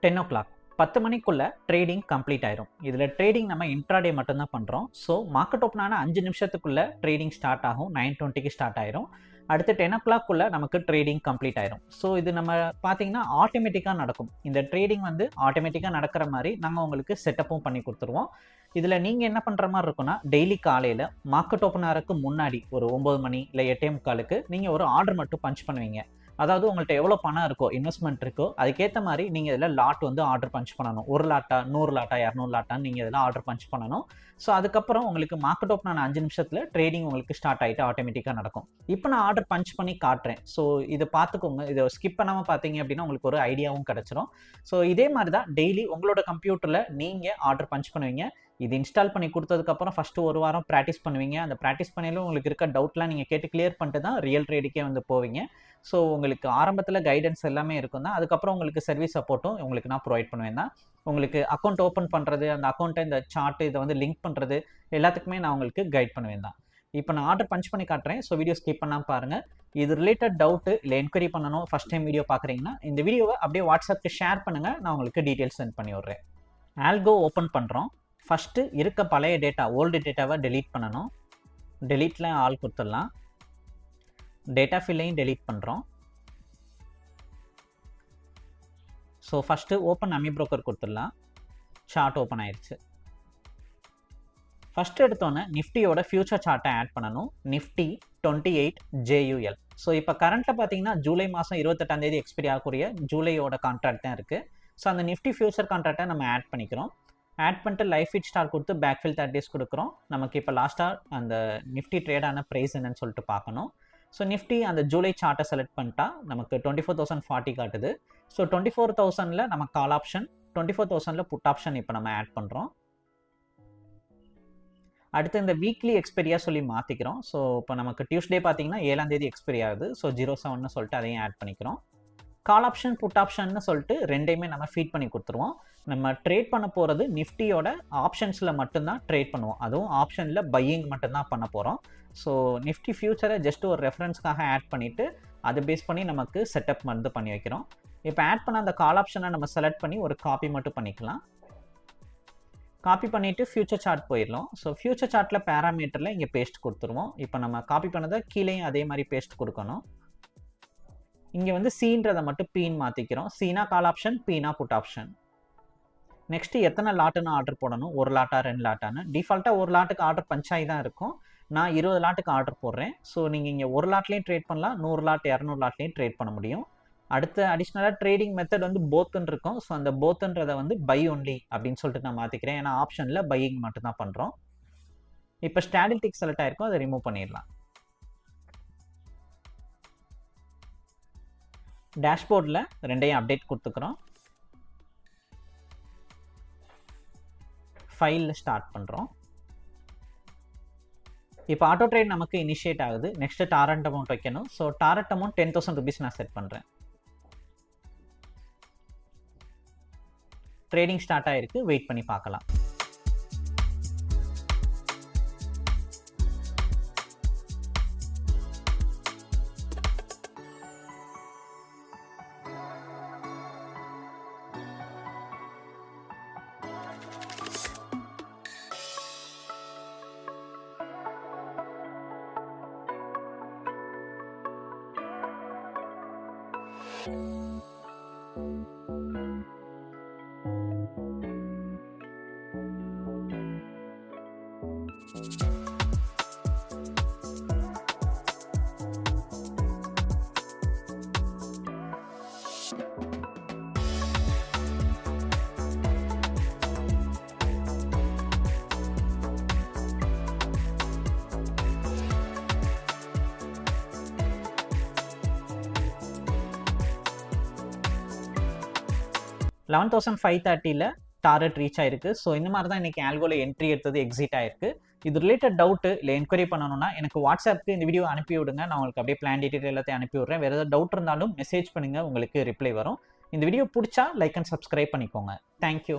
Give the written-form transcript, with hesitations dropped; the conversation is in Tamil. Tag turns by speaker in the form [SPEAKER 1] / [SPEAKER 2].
[SPEAKER 1] 10 o'clock 10 மணிக்குள்ள ட்ரேடிங் கம்ப்ளீட் ஆயிரும். இதில் ட்ரேடிங் நம்ம இன்ட்ராடே மட்டும்தான் பண்ணுறோம். ஸோ மார்க்கெட் ஓப்பன் ஆன 5 நிமிஷத்துக்குள்ள ட்ரேடிங் ஸ்டார்ட் ஆகும். 9:20க்கு ஸ்டார்ட் ஆயிரும். அடுத்து 10 o'clock நமக்கு ட்ரேடிங் கம்ப்ளீட் ஆயிரும். ஸோ இது நம்ம பார்த்தீங்கன்னா ஆட்டோமேட்டிக்காக நடக்கும். இந்த ட்ரேடிங் வந்து ஆட்டோமேட்டிக்காக நடக்கிற மாதிரி நாங்கள் உங்களுக்கு செட்டப்பும் பண்ணி கொடுத்துருவோம். இதில் நீங்கள் என்ன பண்ணுற மாதிரி இருக்குன்னா, டெய்லி காலையில் மார்க்கெட் ஓப்பன் ஆகிறதுக்கு முன்னாடி ஒரு 9 மணி இல்லை 8:45க்கு நீங்கள் ஒரு ஆர்டர் மட்டும் பஞ்ச் பண்ணுவீங்க. அதாவது உங்கள்கிட்ட எவ்வளோ பணம் இருக்கோ, இன்வெஸ்ட்மெண்ட் இருக்கோ, அதுக்கேற்ற மாதிரி நீங்கள் இதில் லாட் வந்து ஆர்டர் பஞ்ச் பண்ணணும். 1 லாட்டா 100 லாட்டா 200 லாட்டான்னு நீங்கள் இதில் ஆர்டர் பஞ்ச் பண்ணணும். ஸோ அதுக்கப்புறம் உங்களுக்கு மார்க்கெட் ஓப்பன் ஆன 5 நிமிஷத்தில் ட்ரேடிங் உங்களுக்கு ஸ்டார்ட் ஆகிட்டு ஆட்டோமேட்டிக்காக நடக்கும். இப்போ நான் ஆர்டர் பஞ்ச் பண்ணி காட்டுறேன். ஸோ இதை பார்த்துக்கோங்க. இதை ஸ்கிப் பண்ணாமல் பார்த்தீங்க அப்படின்னா உங்களுக்கு ஒரு ஐடியாவும் கிடச்சிரும். ஸோ இதே மாதிரி தான் டெய்லி உங்களோட கம்ப்யூட்டரில் நீங்கள் ஆர்டர் பஞ்ச் பண்ணுவீங்க. இது இன்ஸ்டால் பண்ணி கொடுத்ததுக்கப்புறம் ஃபஸ்ட்டு ஒரு வாரம் ப்ராக்டிஸ் பண்ணுவீங்க. அந்த ப்ராக்டிஸ் பண்ணிலும் உங்களுக்கு இருக்க டவுட்லாம் நீங்கள் கேட்டு கிளியர் பண்ணிட்டு தான் ரியல் ட்ரேடுக்கே வந்து போவீங்க. ஸோ உங்களுக்கு ஆரம்பத்தில் கைடன்ஸ் எல்லாமே இருக்கும் தான். அதுக்கப்புறம் உங்களுக்கு சர்வீஸ் சப்போர்ட்டும் உங்களுக்கு நான் ப்ரொவைட் பண்ணுவேன் தான். உங்களுக்கு அக்கௌண்ட் ஓப்பன் பண்ணுறது, அந்த அக்கௌண்ட்டை இந்த சார்ட்டு இதை வந்து லிங்க் பண்ணுறது எல்லாத்துக்குமே நான் உங்களுக்கு கைட் பண்ணுவேன் தான். இப்போ நான் ஆர்டர் பஞ்ச் பண்ணி காட்டுறேன். ஸோ வீடியோ ஸ்கிப் பண்ணாமல் பாருங்கள். இது ரிலேட்டட் டவுட்டு இல்லை என்கொயரி பண்ணணும், ஃபஸ்ட் டைம் வீடியோ பார்க்குறீங்கன்னா இந்த வீடியோவை அப்படியே வாட்ஸ்அப்க்கு ஷேர் பண்ணுங்கள். நான் உங்களுக்கு டீட்டெயில்ஸ் சென்ட் பண்ணி விட்றேன். ஆல்கோ ஓப்பன் பண்ணுறோம். ஃபஸ்ட்டு இருக்க பழைய டேட்டா, ஓல்டு டேட்டாவை டெலீட் பண்ணணும். டெலீட்டில் ஆல் கொடுத்துடலாம். டேட்டா ஃபில்லையும் டெலீட் பண்ணுறோம். ஸோ ஃபஸ்ட்டு ஓப்பன் அமி ப்ரோக்கர் கொடுத்துடலாம். சார்ட் ஓப்பன் ஆயிடுச்சு. ஃபஸ்ட்டு எடுத்தோன்னே நிஃப்டியோட ஃபியூச்சர் சார்ட்டை ஆட் பண்ணணும். Nifty 28 JUL. ஸோ இப்போ கரண்ட்டில் பார்த்தீங்கன்னா ஜூலை மாதம் 28 எக்ஸ்பைரி ஆகக்கூடிய ஜூலையோட கான்ட்ராக்ட் தான் இருக்குது. ஸோ அந்த நிஃப்டி ஃபியூச்சர் கான்ட்ராக்டை நம்ம ஆட் பண்ணிக்கிறோம். ஆட் பண்ணிட்டு லைஃப் இட் ஸ்டார் கொடுத்து பேக்ஃபில் 30 days கொடுக்குறோம். நமக்கு இப்போ லாஸ்ட்டாக அந்த நிஃப்டி ட்ரேடான ப்ரைஸ் என்னன்னு சொல்லிட்டு பார்க்கணும். ஸோ நிஃப்டி அந்த ஜூலை சார்ட்டை செலக்ட் பண்ணிட்டா நமக்கு 24,040 காட்டுது. ஸோ 24,000ல் நம்ம கால் ஆப்ஷன், 24,000ல் புட் ஆப்ஷன் இப்போ நம்ம ஆட் பண்ணுறோம். அடுத்து இந்த வீக்லி எக்ஸ்பைரியாக சொல்லி மாற்றிக்கிறோம். ஸோ இப்போ நமக்கு டியூஸ்டே பார்த்தீங்கன்னா 7 எக்ஸ்பைரி ஆகுது. ஸோ 07ன்னு சொல்லிட்டு அதையும் ஆட் பண்ணிக்கிறோம். கால் ஆப்ஷன் புட் ஆப்ஷன்னு சொல்லிட்டு ரெண்டையுமே நம்ம ஃபீட் பண்ணி கொடுத்துருவோம். நம்ம ட்ரேட் பண்ண போகிறது நிஃப்டியோட ஆப்ஷன்ஸில் மட்டும்தான் ட்ரேட் பண்ணுவோம். அதுவும் ஆப்ஷனில் பையிங் மட்டும்தான் பண்ண போகிறோம். ஸோ நிஃப்டி ஃபியூச்சரை ஜஸ்ட் ஒரு ரெஃபரன்ஸ்க்காக ஆட் பண்ணிவிட்டு அதை பேஸ் பண்ணி நமக்கு செட்டப் வந்து பண்ணி வைக்கிறோம். இப்போ ஆட் பண்ண அந்த கால் ஆப்ஷனை நம்ம செலக்ட் பண்ணி ஒரு காப்பி மட்டும் பண்ணிக்கலாம். காப்பி பண்ணிவிட்டு ஃபியூச்சர் சார்ட் போயிடலாம். ஸோ ஃபியூச்சர் சார்ட்டில் பேராமீட்டரில் இங்கே பேஸ்ட் கொடுத்துருவோம். இப்போ நம்ம காப்பி பண்ணதை கீழேயும் அதே மாதிரி பேஸ்ட் கொடுக்கணும். இங்கே வந்து சீன்றதை மட்டும் பீன்னு மாற்றிக்கிறோம். சீனா கால் ஆப்ஷன், பீனா புட் ஆப்ஷன். நெக்ஸ்ட்டு எத்தனை லாட்டுன்னு ஆர்டர் போடணும், 1 லாட்டா 2 லாட்டான்னு. டிஃபால்ட்டாக 1 லாட்டுக்கு ஆர்டர் பஞ்சாயி தான் இருக்கும். நான் 20 லாட்டுக்கு ஆர்டர் போடுறேன். ஸோ நீங்கள் இங்கே 1 லாட்லேயும் ட்ரேட் பண்ணலாம், 100 லாட் 200 லாட்லேயும் ட்ரேட் பண்ண முடியும். அடுத்த அடிஷ்னலாக ட்ரேடிங் மெத்தட் வந்து போத்துன்னு இருக்கும். ஸோ அந்த போத்துன்றதை வந்து பை ஒன்லி அப்படின்னு சொல்லிட்டு நான் மாற்றிக்கிறேன். ஏன்னா ஆப்ஷனில் பையிங் மட்டும்தான் பண்ணுறோம். இப்போ ஸ்டாட்டிஸ்டிக் செலக்ட் ஆகிருக்கும், அதை ரிமூவ் பண்ணிடலாம். டேஷ்போர்டில் ரெண்டையும் அப்டேட் கொடுத்துக்கிறோம். ஃபைலில் ஸ்டார்ட் பண்ணுறோம். இப்போ ஆட்டோ ட்ரேட் நமக்கு இனிஷியேட் ஆகுது. நெக்ஸ்ட்டு டாரண்ட் அமௌண்ட் வைக்கணும். ஸோ டாரண்ட் அமௌண்ட் 10,000 rupees நான் செட் பண்ணுறேன். ட்ரேடிங் ஸ்டார்ட் ஆகிருக்கு. வெயிட் பண்ணி பார்க்கலாம். $11,530ல் டார்கெட் ரீச் ஆயிருக்கு. ஸோ இந்த மாதிரி தான் இன்றைக்கி ஆல்கோவில் என்ட்ரி எடுத்தது, எக்ஸிட் ஆயிருக்கு. இது ரிலேட்டட் டவுட்டு இல்லை என்கொயரி பண்ணணும்னா எனக்கு வாட்ஸ்அப்புக்கு இந்த வீடியோ அனுப்பி விடுங்க. நான் உங்களுக்கு அப்படியே பிளான் டீட்டெயில் எல்லாத்தையும் அனுப்பி விட்றேன். வேறு ஏதாவது டவுட் இருந்தாலும் மெசேஜ் பண்ணுங்கள், உங்களுக்கு ரிப்ளை வரும். இந்த வீடியோ பிடிச்சா லைக் அண்ட் சப்ஸ்கிரைப் பண்ணிக்கோங்க. தேங்க்யூ.